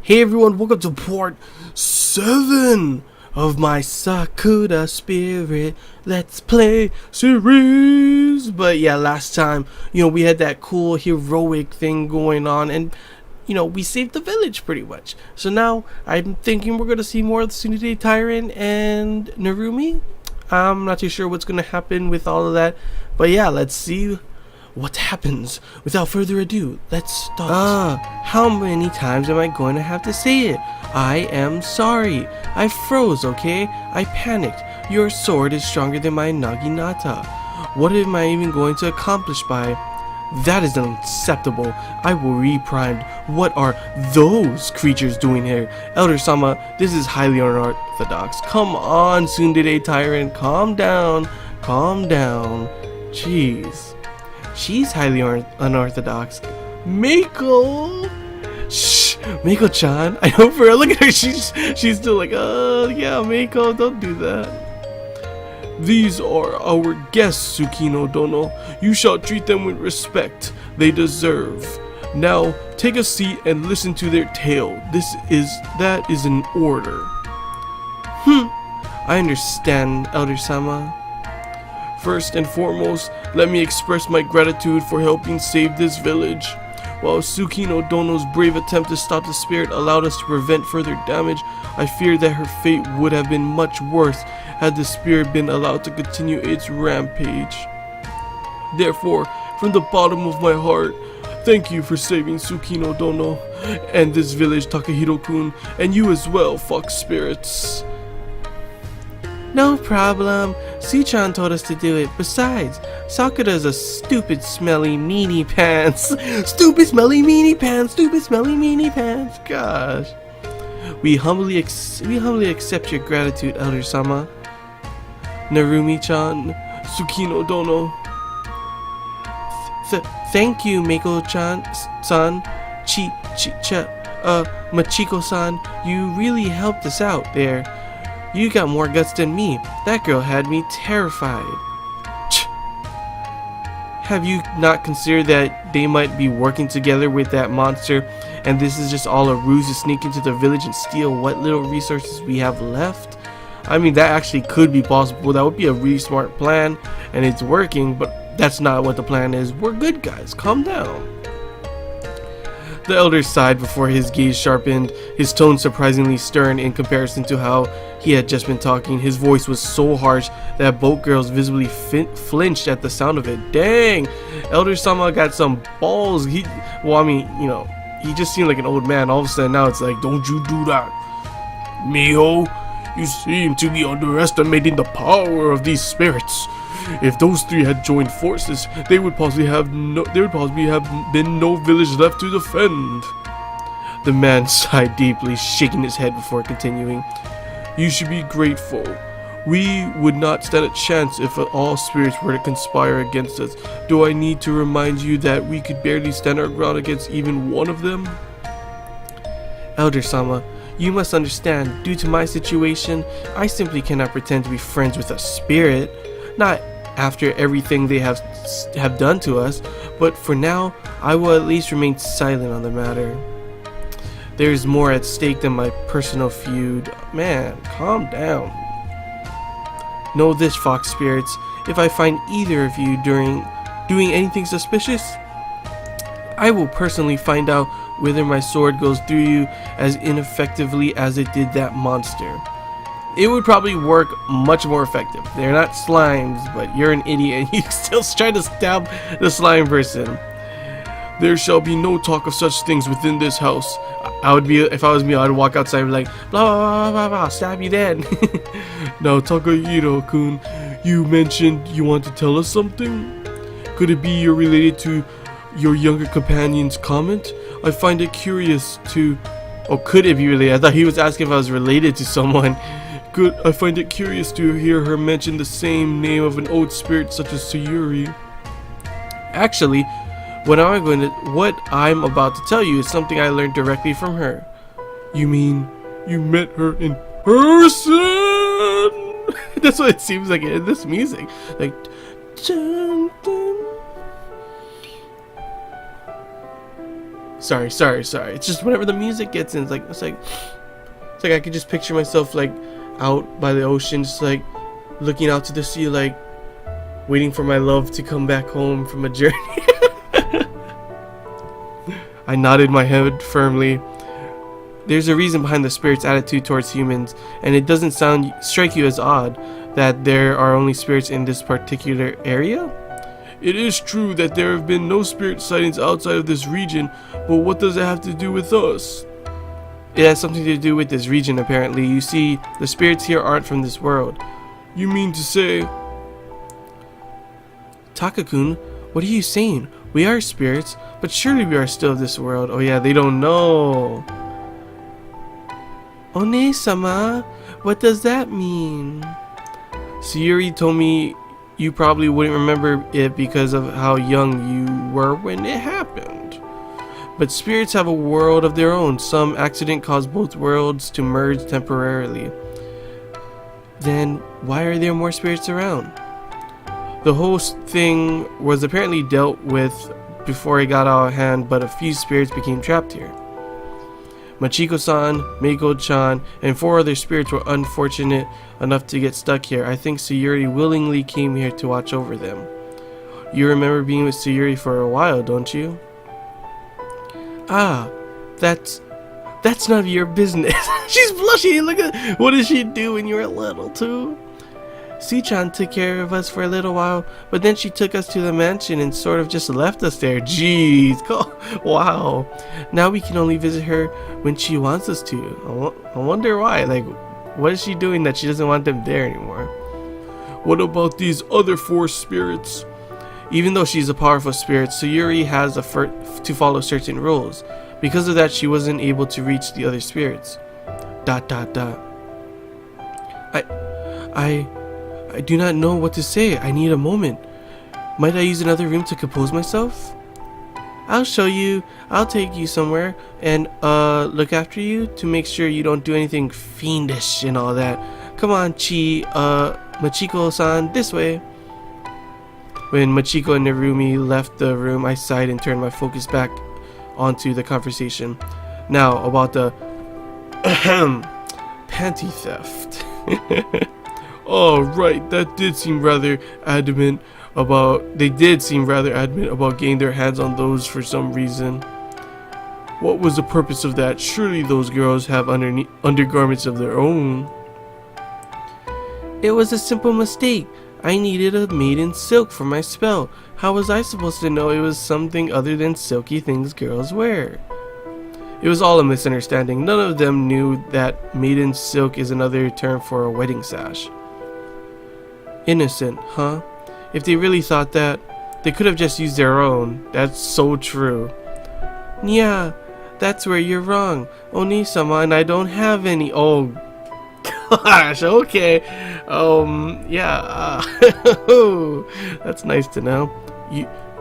Hey everyone, welcome to part 7 of my Sakura Spirit Let's Play series. But yeah, last time, we had that cool heroic thing going on and, we saved the village pretty much. So now, I'm thinking we're going to see more of the Tsunade Tyrant and Narumi. I'm not too sure what's going to happen with all of that. But yeah, let's see what happens. Without further ado, let's start. How many times am I going to have to say it? I am sorry. I froze, okay? I panicked. Your sword is stronger than my Naginata. What am I even going to accomplish by? That is unacceptable. I will reprimed. What are those creatures doing here? Elder-sama, this is highly unorthodox. Come on, Tsundere Tyrant, calm down. Calm down. Jeez. She's highly unorthodox. Mako! Shh! Mako-chan. I know for her. Look at her. She's still like, yeah, Mako, don't do that. These are our guests, Tsukino Dono. You shall treat them with respect they deserve. Now, take a seat and listen to their tale. That is an order. I understand, Elder-sama. First and foremost, let me express my gratitude for helping save this village. While Tsukino Dono's brave attempt to stop the spirit allowed us to prevent further damage, I fear that her fate would have been much worse had the spirit been allowed to continue its rampage. Therefore, from the bottom of my heart, thank you for saving Tsukino Dono and this village, Takahiro-kun, and you as well, fox spirits. No problem. Suchan told us to do it. Besides, Sakura's a stupid, smelly, meanie pants. Stupid, smelly, meanie pants. Stupid, smelly, meanie pants. Gosh. We humbly accept your gratitude, Elder-sama. Narumi-chan, Tsukino Dono. Thank you, Mako-chan, Machiko-san. You really helped us out there. You got more guts than me. That girl had me terrified. Have you not considered that they might be working together with that monster and this is just all a ruse to sneak into the village and steal what little resources we have left? I mean, that actually could be possible. That would be a really smart plan and it's working, but that's not what the plan is. We're good guys. Calm down. The elder sighed before his gaze sharpened, his tone surprisingly stern in comparison to how he had just been talking. His voice was so harsh that both girls visibly flinched at the sound of it. Dang! Elder-sama got some balls. He just seemed like an old man. All of a sudden now it's like, don't you do that. Miho, you seem to be underestimating the power of these spirits. If those three had joined forces, there would possibly have been no village left to defend. The man sighed deeply, shaking his head before continuing. You should be grateful. We would not stand a chance if all spirits were to conspire against us. Do I need to remind you that we could barely stand our ground against even one of them? Elder-sama, you must understand, due to my situation, I simply cannot pretend to be friends with a spirit. Not after everything they have done to us, but for now, I will at least remain silent on the matter. There is more at stake than my personal feud. Man, calm down. Know this, fox spirits, if I find either of you doing anything suspicious, I will personally find out whether my sword goes through you as ineffectively as it did that monster. It would probably work much more effective. They're not slimes, but you're an idiot and you still try to stab the slime person. There shall be no talk of such things within this house. If I was me, I'd walk outside and be like, blah, blah, blah, blah, blah, stab you dead. Now, Takahiro-kun, you mentioned you want to tell us something? Could it be you're related to your younger companion's comment? I find it curious to... Oh, could it be related? I thought he was asking if I was related to someone. Good. I find it curious to hear her mention the same name of an old spirit such as Sayuri. Actually, what I'm about to tell you is something I learned directly from her. You mean you met her in person? That's what it seems like in this music. Like, dun, dun. Sorry. It's just whenever the music gets in, it's like I could just picture myself like out by the ocean, just like looking out to the sea, like waiting for my love to come back home from a journey. I nodded my head firmly. There's a reason behind the spirit's attitude towards humans, and it doesn't strike you as odd that there are only spirits in this particular area? It is true that there have been no spirit sightings outside of this region, but what does it have to do with us? It has something to do with this region, apparently. You see, the spirits here aren't from this world. You mean to say... Takakun, what are you saying? We are spirits, but surely we are still of this world. Oh yeah, they don't know. One-sama, what does that mean? Sayuri told me you probably wouldn't remember it because of how young you were when it happened. But spirits have a world of their own. Some accident caused both worlds to merge temporarily. Then why are there more spirits around? The whole thing was apparently dealt with before it got out of hand, but a few spirits became trapped here. Machiko-san, Meiko-chan, and 4 other spirits were unfortunate enough to get stuck here. I think Sayuri willingly came here to watch over them. You remember being with Sayuri for a while, don't you? Ah, that's none of your business. She's blushing. Look at what did she do when you were little too? Si-chan took care of us for a little while, but then she took us to the mansion and sort of just left us there. Jeez, wow. Now we can only visit her when she wants us to. I wonder why. Like, what is she doing that she doesn't want them there anymore? What about these other 4 spirits? Even though she's a powerful spirit, Sayuri has to follow certain rules. Because of that, she wasn't able to reach the other spirits. ... I do not know what to say. I need a moment. Might I use another room to compose myself? I'll show you. I'll take you somewhere and look after you to make sure you don't do anything fiendish and all that. Come on, Machiko-san, this way. When Machiko and Narumi left the room, I sighed and turned my focus back onto the conversation. Now, about the panty theft. Oh, right, they did seem rather adamant about getting their hands on those for some reason. What was the purpose of that? Surely those girls have undergarments of their own. It was a simple mistake. I needed a maiden silk for my spell. How was I supposed to know it was something other than silky things girls wear? It was all a misunderstanding. None of them knew that maiden silk is another term for a wedding sash. Innocent, huh? If they really thought that, they could have just used their own. That's so true. Yeah, that's where you're wrong. Oni-sama and I don't have any. Oh, gosh, okay. Yeah. That's nice to know.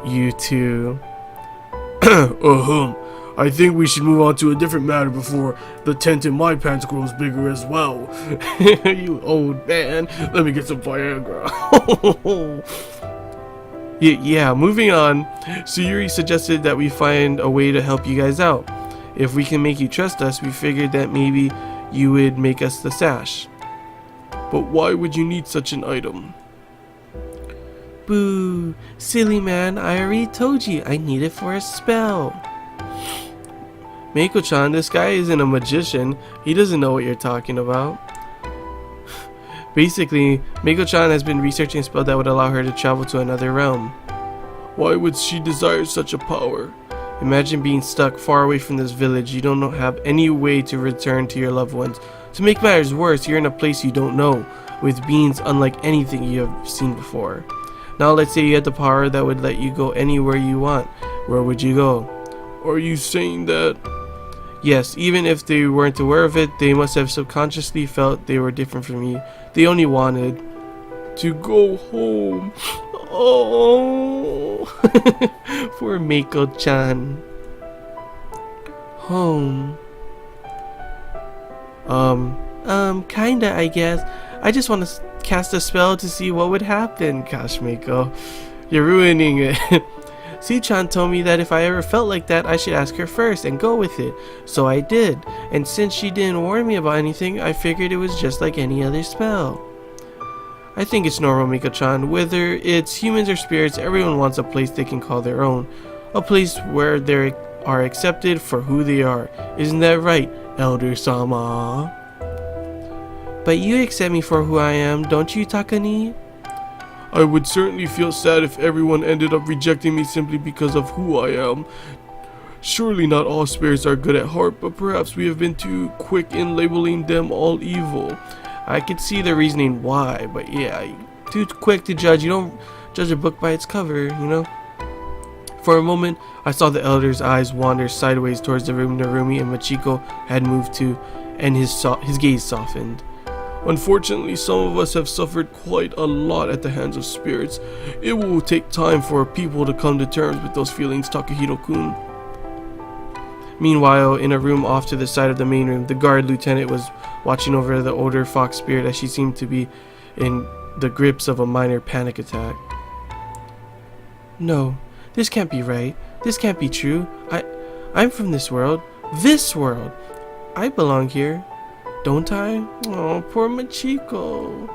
You two. I think we should move on to a different matter before the tent in my pants grows bigger as well. You old man. Let me get some Viagra. Yeah, moving on. Sayuri suggested that we find a way to help you guys out. If we can make you trust us, we figured that maybe you would make us the sash. But why would you need such an item? Boo. Silly man, I already told you I need it for a spell. Meiko-chan, this guy isn't a magician. He doesn't know what you're talking about. Basically, Meiko-chan has been researching a spell that would allow her to travel to another realm. Why would she desire such a power? Imagine being stuck far away from this village. You don't have any way to return to your loved ones. To make matters worse, you're in a place you don't know, with beings unlike anything you have seen before. Now let's say you had the power that would let you go anywhere you want. Where would you go? Are you saying that? Yes, even if they weren't aware of it, they must have subconsciously felt they were different from you. They only wanted to go home. Oh, poor Meiko-chan. Home. Kinda, I guess. I just want to cast a spell to see what would happen. Gosh, Meiko, you're ruining it. Si-chan told me that if I ever felt like that, I should ask her first and go with it. So I did. And since she didn't warn me about anything, I figured it was just like any other spell. I think it's normal, Miko-chan. Whether it's humans or spirits, everyone wants a place they can call their own. A place where they are accepted for who they are. Isn't that right, Elder-sama? But you accept me for who I am, don't you, Takani? I would certainly feel sad if everyone ended up rejecting me simply because of who I am. Surely not all spirits are good at heart, but perhaps we have been too quick in labeling them all evil. I could see the reasoning why, but yeah, too quick to judge. You don't judge a book by its cover, you know? For a moment, I saw the elder's eyes wander sideways towards the room Narumi and Machiko had moved to, and his gaze softened. Unfortunately, some of us have suffered quite a lot at the hands of spirits. It will take time for people to come to terms with those feelings, Takahiro-kun. Meanwhile, in a room off to the side of the main room, the guard lieutenant was watching over the older fox spirit as she seemed to be in the grips of a minor panic attack. No, this can't be right. This can't be true. I'm from this world. This world. I belong here. Don't I? Oh, poor Machiko.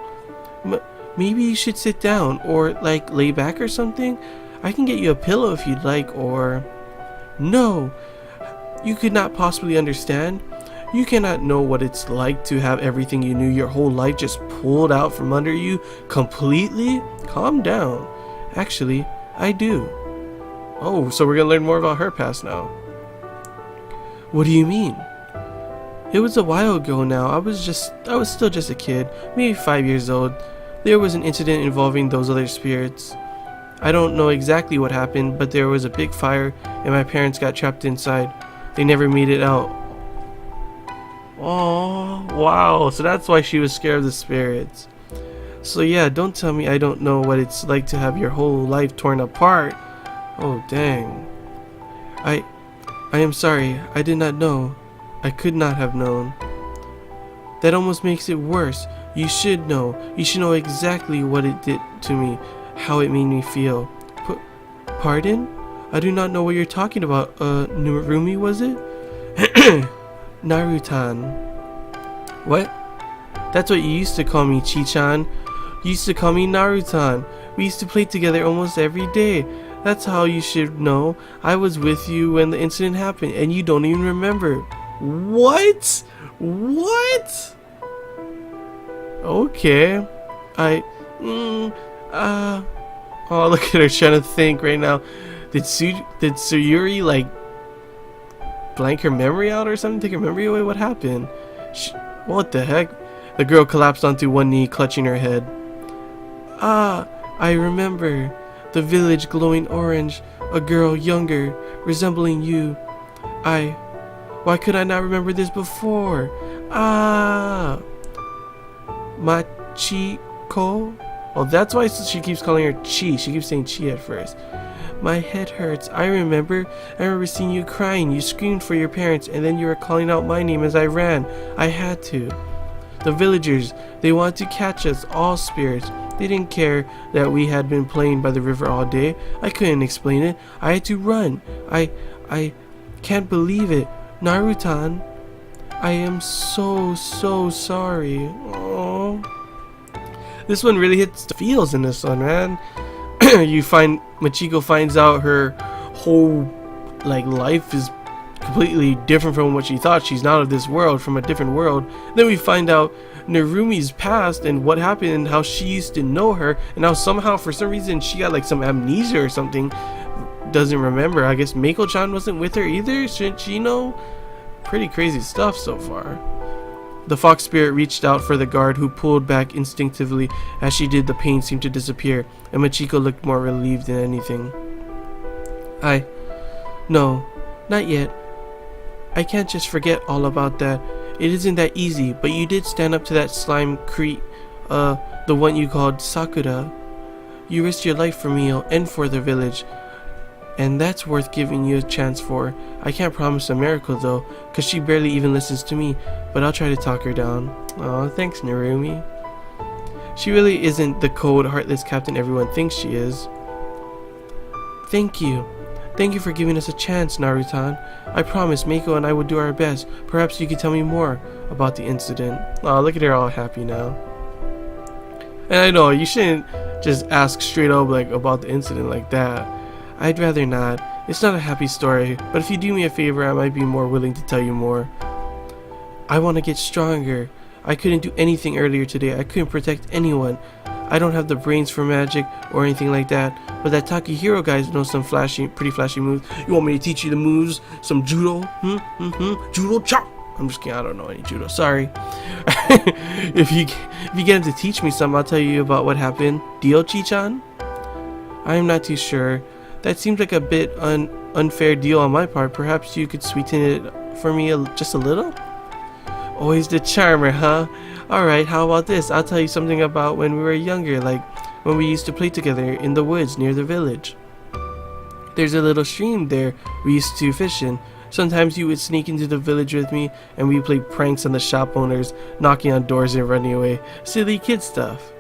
Maybe you should sit down or like lay back or something. I can get you a pillow if you'd like, or... No! You could not possibly understand. You cannot know what it's like to have everything you knew your whole life just pulled out from under you completely. Calm down. Actually, I do. Oh, so we're gonna learn more about her past now. What do you mean? It was a while ago now. I was still just a kid, maybe 5 years old. There was an incident involving those other spirits. I don't know exactly what happened, but there was a big fire and my parents got trapped inside. They never made it out. Oh, wow. So that's why she was scared of the spirits. So yeah, don't tell me I don't know what it's like to have your whole life torn apart. Oh, dang. I am sorry. I did not know. I could not have known. That almost makes it worse. You should know. You should know exactly what it did to me, how it made me feel. Pardon? I do not know what you're talking about. Narumi, was it? Narutan. What? That's what you used to call me, Chi-chan. You used to call me Narutan. We used to play together almost every day. That's how you should know. I was with you when the incident happened, and you don't even remember. What? What? Okay. Oh, look at her trying to think right now. Did Tsuyuri like blank her memory out or something? Take her memory away? What happened? What the heck? The girl collapsed onto one knee, clutching her head. Ah, I remember. The village glowing orange. A girl younger, resembling you. Why could I not remember this before? Ah, Machiko? Oh, that's why she keeps calling her Chi. She keeps saying Chi at first. My head hurts. I remember seeing you crying. You screamed for your parents, and then you were calling out my name as I ran. I had to. The villagers, they wanted to catch us, all spirits. They didn't care that we had been playing by the river all day. I couldn't explain it. I had to run. I can't believe it. Narutan, I am so sorry. Oh, this one really hits the feels in this one, man. Machiko finds out her whole life is completely different from what she thought. She's not of this world, from a different world. Then we find out Narumi's past and what happened and how she used to know her, and how somehow for some reason she got some amnesia or something, doesn't remember. I guess Mako-chan wasn't with her either. Shouldn't she know? Pretty crazy stuff so far. The fox spirit reached out for the guard, who pulled back instinctively. As she did, the pain seemed to disappear, and Machiko looked more relieved than anything. No, not yet. I can't just forget all about that. It isn't that easy, but you did stand up to that slime the one you called Sakura. You risked your life for me and for the village, and that's worth giving you a chance for. I can't promise a miracle though, cause she barely even listens to me, but I'll try to talk her down. Aw, thanks Narumi. She really isn't the cold, heartless captain everyone thinks she is. Thank you. Thank you for giving us a chance, Narutan. I promise Mako and I will do our best. Perhaps you could tell me more about the incident. Oh, look at her all happy now. And I know, you shouldn't just ask straight up like about the incident like that. I'd rather not. It's not a happy story, but if you do me a favor, I might be more willing to tell you more. I want to get stronger. I couldn't do anything earlier today. I couldn't protect anyone. I don't have the brains for magic or anything like that, but that Takahiro guy knows some pretty flashy moves. You want me to teach you the moves? Some judo? Judo chop! I'm just kidding, I don't know any judo, sorry. if you get him to teach me some, I'll tell you about what happened. Deal, Chi-chan? I am not too sure. That seems like a bit unfair deal on my part. Perhaps you could sweeten it for me just a little? Always the charmer, huh? Alright, how about this? I'll tell you something about when we were younger, like when we used to play together in the woods near the village. There's a little stream there we used to fish in. Sometimes you would sneak into the village with me and we played pranks on the shop owners, knocking on doors and running away. Silly kid stuff.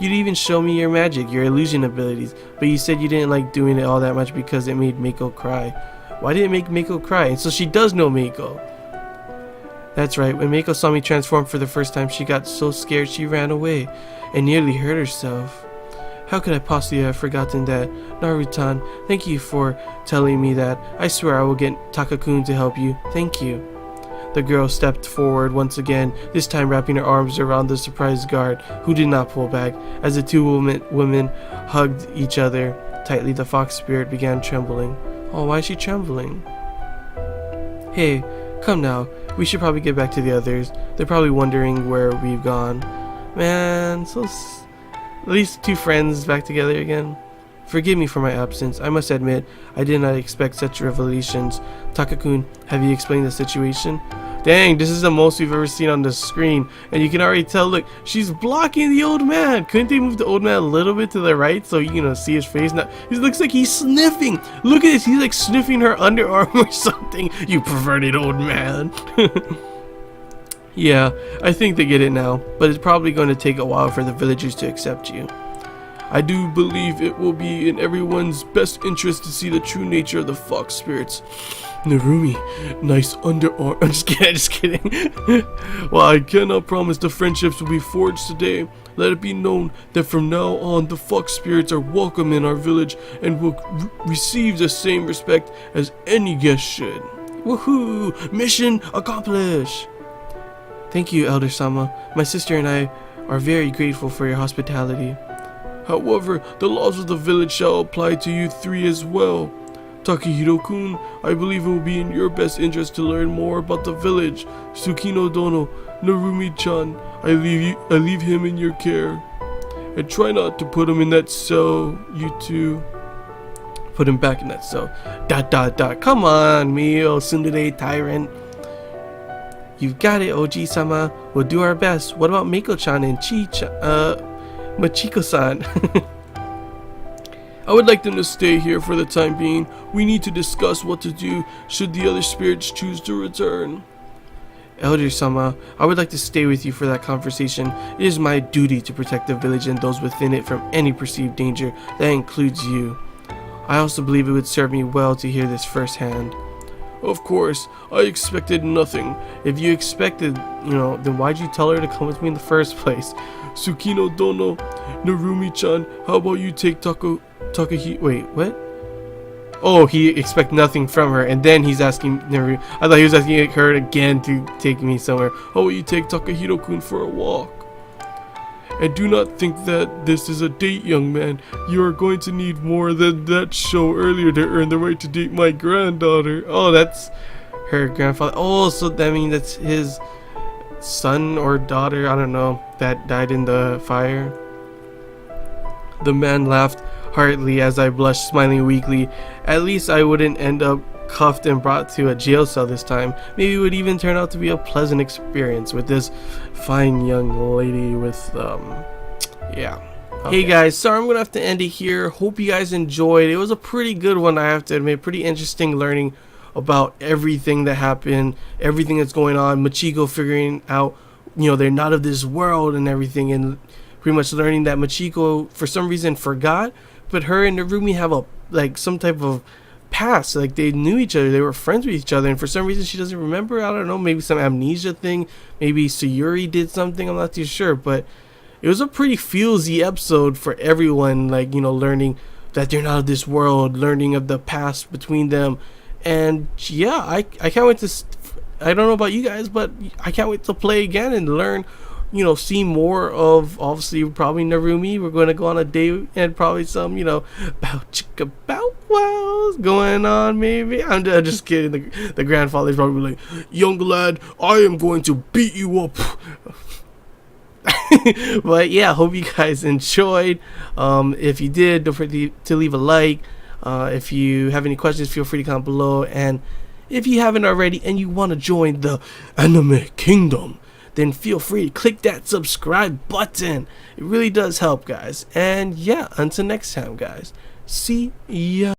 You'd even show me your magic, your illusion abilities, but you said you didn't like doing it all that much because it made Mako cry. Why did it make Mako cry? And so she does know Mako. That's right, when Mako saw me transform for the first time, she got so scared she ran away and nearly hurt herself. How could I possibly have forgotten that? Narutan, thank you for telling me that. I swear I will get Takakun to help you. Thank you. The girl stepped forward once again, this time wrapping her arms around the surprised guard, who did not pull back. As the two women hugged each other tightly, the fox spirit began trembling. Oh, why is she trembling? Hey, come now. We should probably get back to the others. They're probably wondering where we've gone. Man, at least two friends back together again. Forgive me for my absence. I must admit, I did not expect such revelations. Takakun, have you explained the situation? Dang, this is the most we've ever seen on the screen. And you can already tell, look, she's blocking the old man. Couldn't they move the old man a little bit to the right so you can see his face? Now, he looks like he's sniffing. Look at this, he's like sniffing her underarm or something. You perverted old man. Yeah, I think they get it now, but it's probably going to take a while for the villagers to accept you. I do believe it will be in everyone's best interest to see the true nature of the fox spirits. Narumi, nice underarm. I'm just kidding. While I cannot promise the friendships will be forged today, let it be known that from now on the fox spirits are welcome in our village and will receive the same respect as any guest should. Woohoo! Mission accomplished! Thank you, Elder Sama. My sister and I are very grateful for your hospitality. However, the laws of the village shall apply to you three as well. Takahiro-kun, I believe it will be in your best interest to learn more about the village. Tsukino Dono, Narumi-chan, I leave him in your care. And try not to put him in that cell, you two. Put him back in that cell. ... Come on, Mio, tsundere tyrant. You've got it, Oji-sama. We'll do our best. What about Mako-chan and Machiko-san? I would like them to stay here for the time being. We need to discuss what to do should the other spirits choose to return. Elder Sama, I would like to stay with you for that conversation. It is my duty to protect the village and those within it from any perceived danger. That includes you. I also believe it would serve me well to hear this firsthand. Of course, I expected nothing. If you expected, then why'd you tell her to come with me in the first place? Tsukino Dono, Narumi-chan, how about you take Wait, what? Oh, he expect nothing from her, and then he's asking Narumi. I thought he was asking her again to take me somewhere. How about you take Takahiro-kun for a walk? And do not think that this is a date, young man. You are going to need more than that show earlier to earn the right to date my granddaughter. Oh, that's her grandfather. Oh, so that means that's his son or daughter, I don't know, that died in the fire. The man laughed heartily as I blushed, smiling weakly. At least I wouldn't end up cuffed and brought to a jail cell this time. Maybe it would even turn out to be a pleasant experience with this fine young lady with yeah. Okay. Hey guys, sorry I'm gonna have to end it here. Hope you guys enjoyed. It was a pretty good one, I have to admit. Pretty interesting learning about everything that happened, everything that's going on. Machiko figuring out, they're not of this world and everything, and pretty much learning that Machiko for some reason forgot, but her and Narumi have some type of past. Like they knew each other, they were friends with each other, and for some reason she doesn't remember. I don't know, maybe some amnesia thing, maybe Sayuri did something, I'm not too sure. But it was a pretty feelsy episode for everyone, like, you know, learning that they're not of this world, learning of the past between them. And yeah, I can't wait to I don't know about you guys, but I can't wait to play again and learn, you know, see more of, obviously, probably Narumi. We're going to go on a date and probably some, you know, bow chicka bow wows going on, maybe. I'm just kidding. The grandfather's probably like, young lad, I am going to beat you up. But yeah, hope you guys enjoyed. If you did, don't forget to leave a like. If you have any questions, feel free to comment below. And if you haven't already and you want to join the anime kingdom, then feel free to click that subscribe button. It really does help, guys. And yeah, until next time, guys. See ya.